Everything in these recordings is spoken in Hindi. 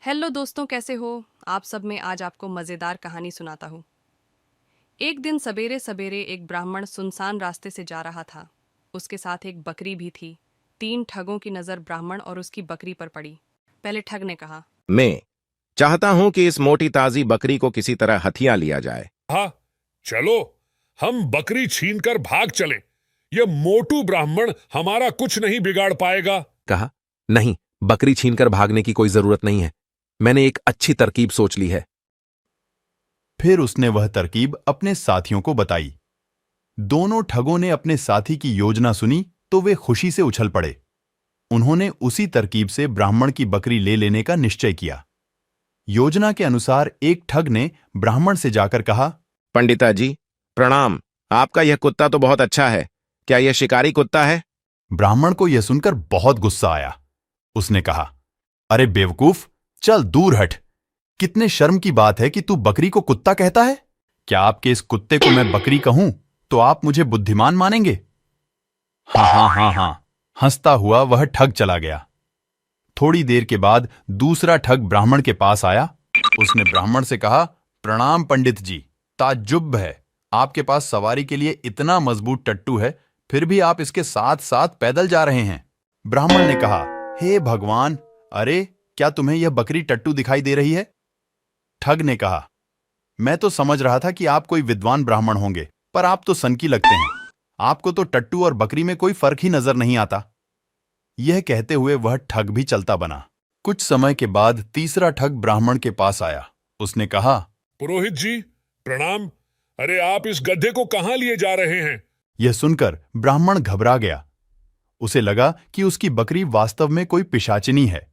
हेलो दोस्तों, कैसे हो आप सब। मैं आज आपको मज़ेदार कहानी सुनाता हूँ। एक दिन सवेरे सवेरे एक ब्राह्मण सुनसान रास्ते से जा रहा था। उसके साथ एक बकरी भी थी। तीन ठगों की नज़र ब्राह्मण और उसकी बकरी पर पड़ी। पहले ठग ने कहा, मैं चाहता हूं कि इस मोटी ताजी बकरी को किसी तरह हथिया लिया जाए। हाँ, चलो हम बकरी छीनकर भाग चलें। ये मोटू ब्राह्मण हमारा कुछ नहीं बिगाड़ पाएगा। कहा, नहीं, बकरी छीनकर भागने की कोई जरूरत नहीं है। मैंने एक अच्छी तरकीब सोच ली है। फिर उसने वह तरकीब अपने साथियों को बताई। दोनों ठगों ने अपने साथी की योजना सुनी तो वे खुशी से उछल पड़े। उन्होंने उसी तरकीब से ब्राह्मण की बकरी ले लेने का निश्चय किया। योजना के अनुसार एक ठग ने ब्राह्मण से जाकर कहा, पंडिता जी, प्रणाम। आपका यह कुत्ता तो बहुत अच्छा है। क्या यह शिकारी कुत्ता है? ब्राह्मण को यह सुनकर बहुत गुस्सा आया। उसने कहा, अरे बेवकूफ, चल दूर हट। कितने शर्म की बात है कि तू बकरी को कुत्ता कहता है। क्या आपके इस कुत्ते को मैं बकरी कहूं तो आप मुझे बुद्धिमान मानेंगे? हाँ हाँ हाँ हाँ, हंसता हुआ वह ठग चला गया। थोड़ी देर के बाद दूसरा ठग ब्राह्मण के पास आया। उसने ब्राह्मण से कहा, प्रणाम पंडित जी, ताज्जुब है, आपके पास सवारी के लिए इतना मजबूत टट्टू है, फिर भी आप इसके साथ साथ पैदल जा रहे हैं। ब्राह्मण ने कहा, हे भगवान, अरे क्या तुम्हें यह बकरी टट्टू दिखाई दे रही है? ठग ने कहा, मैं तो समझ रहा था कि आप कोई विद्वान ब्राह्मण होंगे, पर आप तो सनकी लगते हैं। आपको तो टट्टू और बकरी में कोई फर्क ही नजर नहीं आता। यह कहते हुए वह ठग भी चलता बना। कुछ समय के बाद तीसरा ठग ब्राह्मण के पास आया। उसने कहा, पुरोहित जी, प्रणाम। अरे आप इस गधे को कहां लिए जा रहे हैं? यह सुनकर ब्राह्मण घबरा गया। उसे लगा कि उसकी बकरी वास्तव में कोई पिशाचिनी है।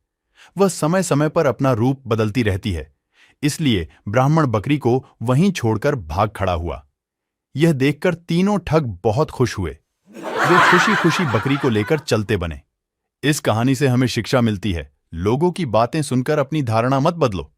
वह समय समय पर अपना रूप बदलती रहती है, इसलिए ब्राह्मण बकरी को वहीं छोड़कर भाग खड़ा हुआ। यह देखकर तीनों ठग बहुत खुश हुए। वे खुशी खुशी बकरी को लेकर चलते बने। इस कहानी से हमें शिक्षा मिलती है, लोगों की बातें सुनकर अपनी धारणा मत बदलो।